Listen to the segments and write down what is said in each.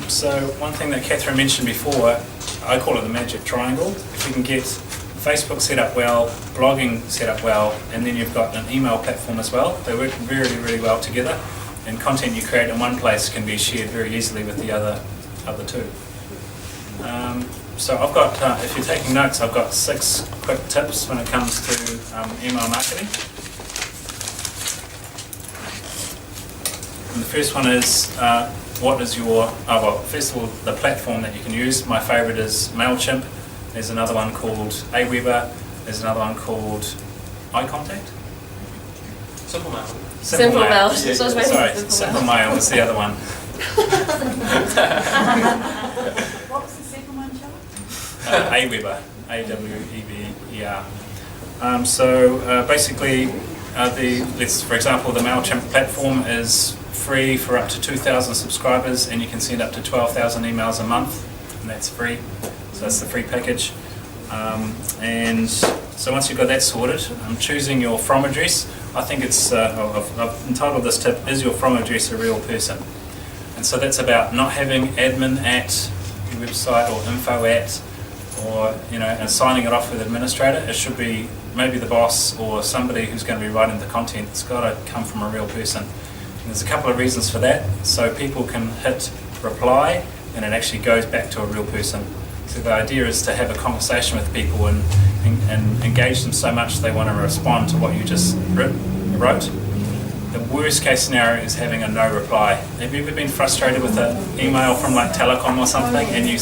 So one thing that Catherine mentioned before, I call it the magic triangle. If you can get Facebook set up well, blogging set up well, and then you've got an email platform as well, they work really, really well together, and content you create in one place can be shared very easily with the other two. So I've got, if you're taking notes, I've got 6 quick tips when it comes to email marketing. And the first one is, what is your, well, first of all, the platform that you can use. My favourite is MailChimp. There's another one called Aweber. There's another one called iContact. Simple Mail. Simple Mail. Sorry, Simple Mail was the other one. What was the second one, John? Aweber, A-W-E-B-E-R. So basically, for example, the MailChimp platform is free for up to 2,000 subscribers, and you can send up to 12,000 emails a month, and that's free. So that's the free package. And so once you've got that sorted, choosing your from address. I think it's, I've entitled this tip, is your from address a real person? And so that's about not having admin at your website or info at, or, you know, and signing it off with administrator. It should be maybe the boss or somebody who's going to be writing the content. It's got to come from a real person. And there's a couple of reasons for that. So people can hit reply and it actually goes back to a real person. So the idea is to have a conversation with people and engage them so much they want to respond to what you just wrote. The worst case scenario is having a no reply. Have you ever been frustrated with an email from like Telecom or something, and you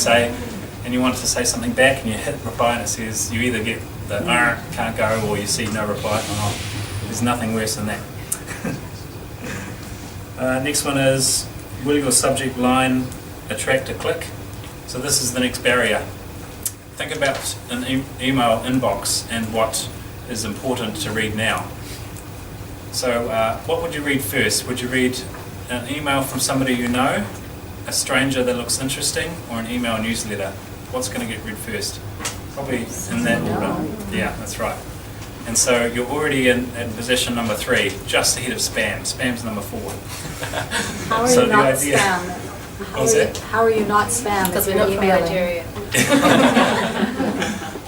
want to say something back and you hit reply and it says you either get the can't go, or you see no reply? Oh, there's nothing worse than that. Next one is, will your subject line attract a click? So this is the next barrier. Think about an email inbox and what is important to read now. So what would you read first? Would you read an email from somebody you know, a stranger that looks interesting, or an email newsletter? What's going to get read first? Probably in that order. Yeah, that's right. And so you're already in position number 3, just ahead of spam. Spam's number 4. How are So you the not idea- spam? How are you not spam? Because if we're not you're from emailing? Nigeria.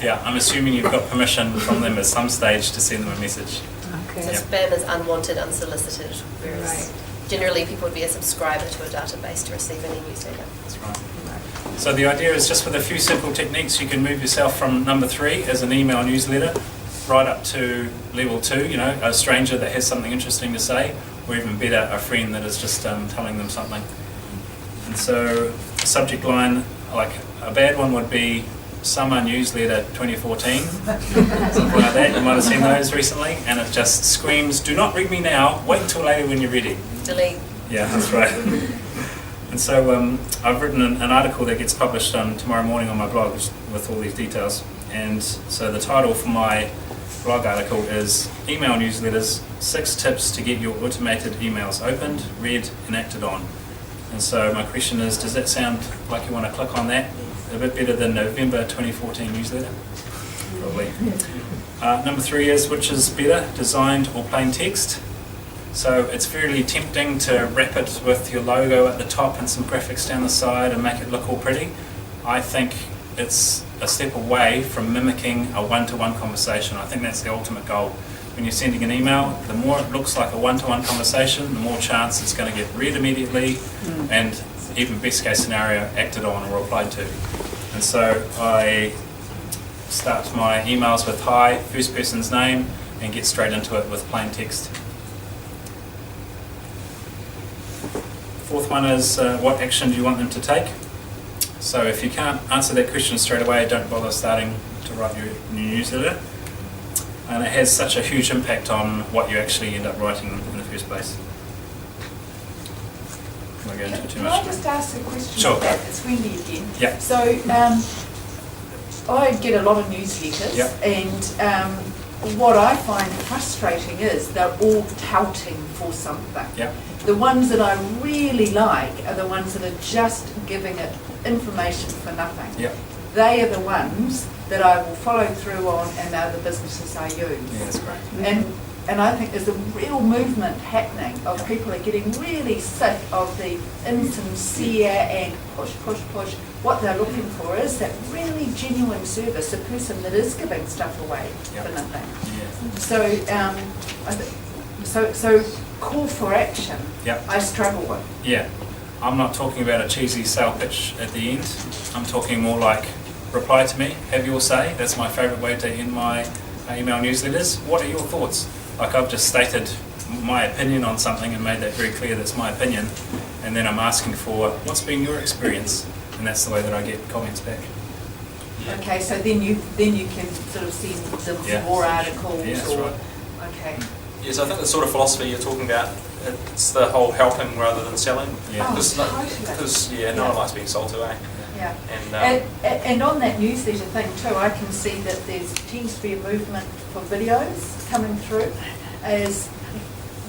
Yeah, I'm assuming you've got permission from them at some stage to send them a message. So Okay. Yeah. spam is unwanted, unsolicited, whereas Right. generally people would be a subscriber to a database to receive any newsletter. That's right. So the idea is, just with a few simple techniques, you can move yourself from number 3 as an email newsletter right up to level 2, you know, a stranger that has something interesting to say, or even better, a friend that is just telling them something. And so subject line, like a bad one would be Summer Newsletter 2014, something like that. You might have seen those recently, and it just screams, do not read me now, wait until later when you're ready. Delete. Yeah, that's right. And so I've written an article that gets published tomorrow morning on my blog with all these details. And so the title for my blog article is Email Newsletters, 6 Tips to Get Your Automated Emails Opened, Read and Acted On. And so my question is, does that sound like you want to click on that? A bit better than November 2014 newsletter? Probably. Number 3 is, which is better, designed or plain text? So it's fairly tempting to wrap it with your logo at the top and some graphics down the side and make it look all pretty. I think it's a step away from mimicking a one-to-one conversation. I think that's the ultimate goal. When you're sending an email, the more it looks like a one-to-one conversation, the more chance it's going to get read immediately, and even best case scenario, acted on or replied to. And so I start my emails with hi, first person's name, and get straight into it with plain text. Fourth one is, what action do you want them to take? So if you can't answer that question straight away, don't bother starting to write your new newsletter. And it has such a huge impact on what you actually end up writing in the first place. Am I going into too Can I much? just ask a question? Sure. About that? It's Wendy again. Yeah. So I get a lot of newsletters, Yep. and what I find frustrating is they're all touting for something. Yeah. The ones that I really like are the ones that are just giving it information for nothing. Yeah. They are the ones that I will follow through on, and they're the businesses I use. Yeah, that's great. And and I think there's a real movement happening of people are getting really sick of the insincere and push. What they're looking for is that really genuine service, a person that is giving stuff away for nothing. Yeah. So call for action, Yep. I struggle with. Yeah. I'm not talking about a cheesy sale pitch at the end. I'm talking more like, reply to me, have your say. That's my favourite way to end my email newsletters. What are your thoughts? Like, I've just stated my opinion on something and made that very clear that's my opinion, and then I'm asking for what's been your experience, and that's the way that I get comments back. Okay, so then you can sort of send them Yeah. more articles Yeah, that's or, right. okay. Yes, I think the sort of philosophy you're talking about, it's the whole helping rather than selling. Yeah. Oh, Because totally. no one likes being sold to, eh? Yeah. And And on that newsletter thing too, I can see that there tends to be a movement for videos coming through as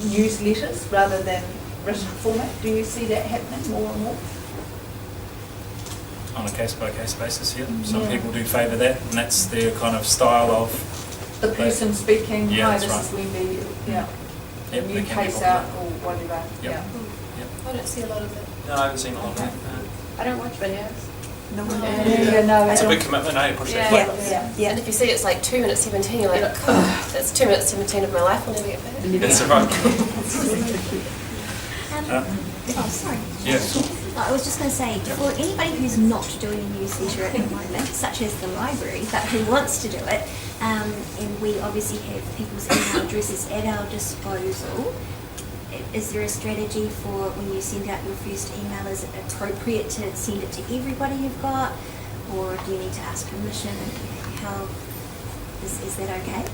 newsletters rather than written format. Do you see that happening more and more? On a case-by-case basis, yeah. Some Yeah. people do favour that, and that's their kind of style of... The person speaking, Yeah, hi, that's this is Wendy, yeah. A Yep, new they can be case popular. out or whatever, Yep. yeah. I don't see a lot of it. no, I haven't seen a lot of that. I don't watch videos. Yeah, no, It's a I big don't- commitment, eh, to push that Yeah. button. yeah. And if you see it's like 2 minutes 17, you're like, that's 2 minutes 17 of my life I'll never get back. That's right. Oh, sorry. Yes. I was just going to say, for anybody who's not doing a newsletter at the moment, such as the library, but who wants to do it, and we obviously have people's email addresses at our disposal, is there a strategy for when you send out your first email? Is it appropriate to send it to everybody you've got, or do you need to ask permission? How is that okay?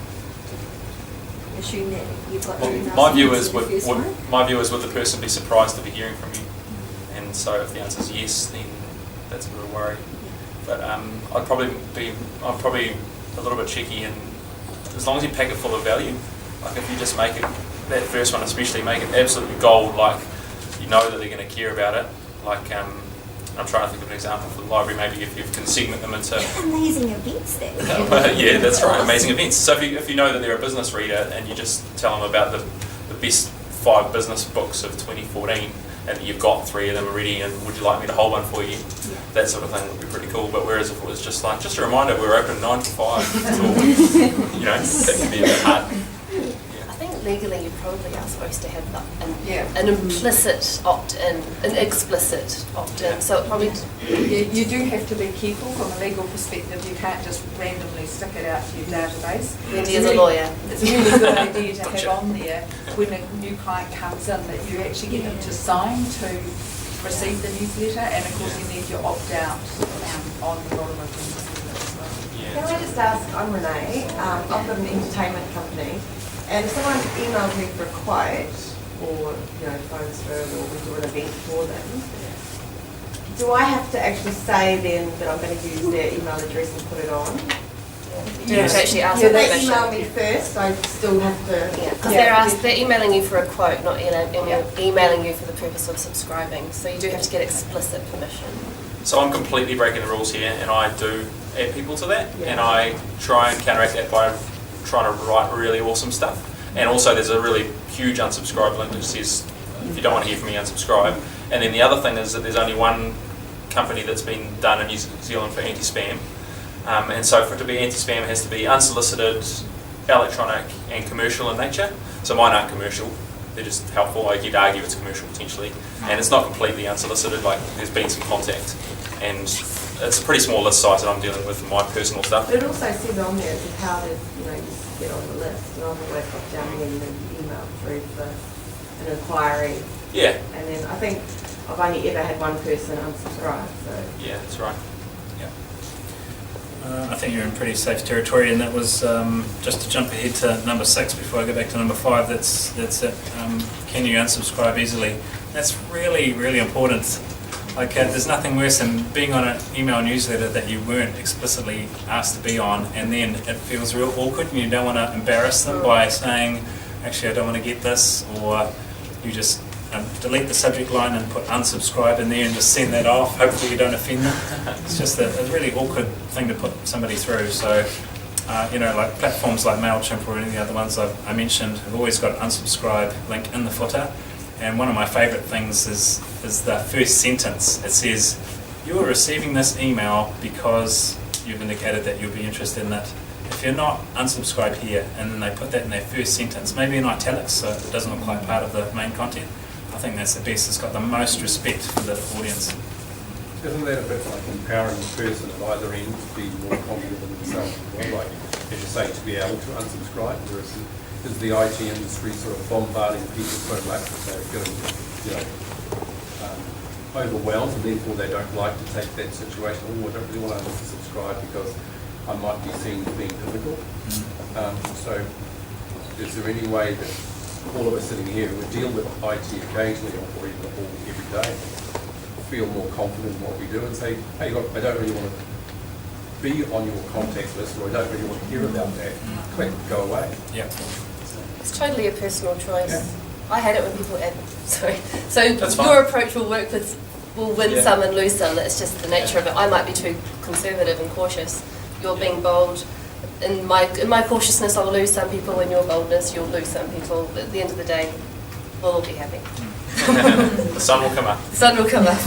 Assume that you've got your email. My view sent is to the first one? would the person be surprised to be hearing from you? And so if the answer is yes, then that's a bit of a worry. But I'd probably a little bit cheeky, and as long as you pack it full of value, like if you just make it, that first one especially, make it absolutely gold, like you know that they're going to care about it. Like I'm trying to think of an example for the library, maybe if you can segment them into Amazing events that we have. yeah, that's right, amazing events. So if you know that they're a business reader and you just tell them about the best 5 business books of 2014, and you've got 3 of them already, and would you like me to hold one for you? That sort of thing would be pretty cool. But whereas if it was just like, just a reminder, we're open 9 to 5, you know, that could be a bit hard. I think legally you probably are supposed to have Yeah. an implicit opt-in, an explicit opt-in. Yeah. So it probably You do have to be careful from a legal perspective. You can't just randomly stick it out to your database. Wendy is a lawyer. It's a really good idea to Gotcha. have on there when a new client comes in, that you actually get them to sign to receive the newsletter, and of course you need your opt-out on the bottom of the newsletter as well. Can I just ask, I'm Renee, I've got an entertainment company, and if someone emails me for a quote, or, phones through, or we do an event for them, do I have to actually say then that I'm going to use their email address and put it on? You have to actually ask So for they permission. email me first, I still have to... Yeah, because Yeah. they're emailing you for a quote, not emailing you for the purpose of subscribing. So you do have to get explicit permission. So I'm completely breaking the rules here, and I do add people to that, and I try and counteract that by trying to write really awesome stuff. And also there's a really huge unsubscribe link that says, if you don't want to hear from me, unsubscribe. And then the other thing is that there's only one company that's been done in New Zealand for anti-spam. And so for it to be anti-spam, it has to be unsolicited, electronic, and commercial in nature. So mine aren't commercial, they're just helpful. You'd argue it's commercial potentially. And it's not completely unsolicited, like there's been some contact. And it's a pretty small list size that I'm dealing with for my personal stuff. But it also says on there as how to, you get on the list, and I've always got down here and then email through for an inquiry. Yeah, And then I think I've only ever had one person unsubscribe, so... yeah, that's right. Yeah. I think you're in pretty safe territory, and that was just to jump ahead to number 6 before I go back to number 5. That's it. Can you unsubscribe easily? That's really, really important. Like, there's nothing worse than being on an email newsletter that you weren't explicitly asked to be on, and then it feels real awkward, and you don't want to embarrass them by saying, actually, I don't want to get this, or you just delete the subject line and put unsubscribe in there and just send that off. Hopefully you don't offend them. It's just a really awkward thing to put somebody through. So like platforms like MailChimp or any of the other ones I mentioned have always got an unsubscribe link in the footer. And one of my favourite things is the first sentence. It says, "You are receiving this email because you've indicated that you'll be interested in it. If you're not, unsubscribe here." And then they put that in their first sentence, maybe in italics, so it doesn't look like part of the main content. I think that's the best. It's got the most respect for the audience. Isn't that a bit like empowering the person at either end to be more confident in themselves as well? Like, as you say, to be able to unsubscribe, whereas is the IT industry sort of bombarding people so much that they're feeling, overwhelmed, and therefore they don't like to take that situation. Oh, I don't really want to unsubscribe because I might be seen as being difficult. So is there any way that all of us sitting here who deal with IT occasionally or even every day feel more confident in what we do and say, hey, look, I don't really want to be on your contact list, or I don't really want to hear about that. Click, go away. Yeah. It's totally a personal choice. Yeah. I hate it when people add, sorry. So That's your fine. approach will win Yeah. some and lose some. It's just the nature of it. I might be too conservative and cautious. You're being bold. In my cautiousness, I'll lose some people. In your boldness, you'll lose some people. But at the end of the day, we'll all be happy. The sun will come up. The sun will come up.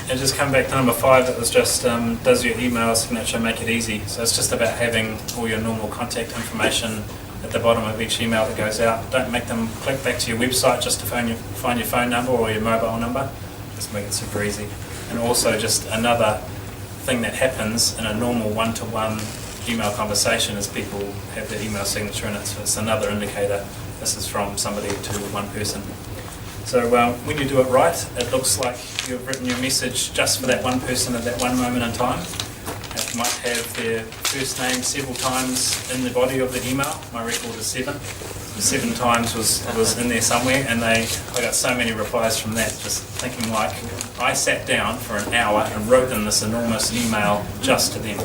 And just come back to number 5, that was just, does your email signature make it easy? So it's just about having all your normal contact information at the bottom of each email that goes out. Don't make them click back to your website just to find your phone number or your mobile number. Just make it super easy. And also just another thing that happens in a normal one-to-one email conversation is people have their email signature in it, so it's another indicator this is from somebody to one person. So when you do it right, it looks like you've written your message just for that one person at that one moment in time. It might have their first name several times in the body of the email. My record is 7. 7 times was in there somewhere, and I got so many replies from that, just thinking like, I sat down for an hour and wrote them this enormous email just to them.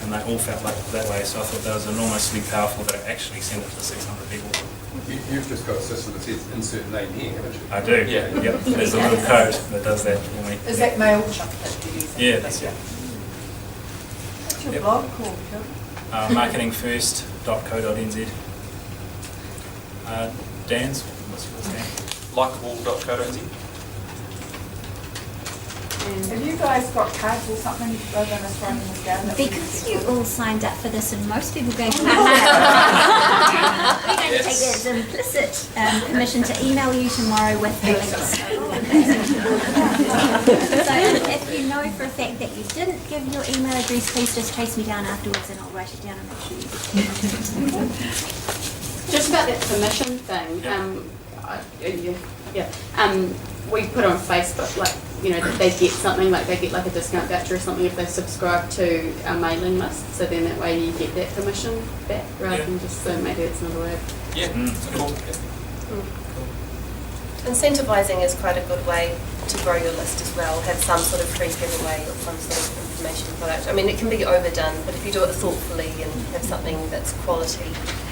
And they all felt like that way, so I thought that was enormously powerful that I actually sent it to 600 people. You've just got a system that says insert name here, haven't you? I do, Yeah. Yep, there's a little code that does that for me. Is that MailChimp that you're using? Yeah, that's it. What's your Yep. blog called, Phil? Marketingfirst.co.nz. Dan's, what's yours, Dan? Likeable.co.nz. Have you guys got cards or something rather than us writing this down? that we can Because see? you all signed up for this, and most people going to we're going to take that as implicit permission to email you tomorrow with the links. So if you know for a fact that you didn't give your email address, please just chase me down afterwards and I'll write it down and make sure you get it. Just about that permission thing, we put on Facebook, like, that they get something, like they get like a discount voucher or something if they subscribe to our mailing list, so then that way you get that permission back, rather than just, so maybe it's another way of... Yeah, cool. Incentivizing is quite a good way to grow your list as well. Have some sort of free giveaway or some sort of information product. I mean, it can be overdone, but if you do it thoughtfully and have something that's quality,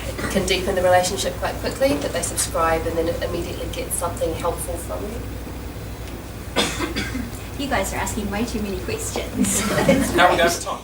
it can deepen the relationship quite quickly, that they subscribe and then immediately get something helpful from you. You guys are asking way too many questions. How are we going for time?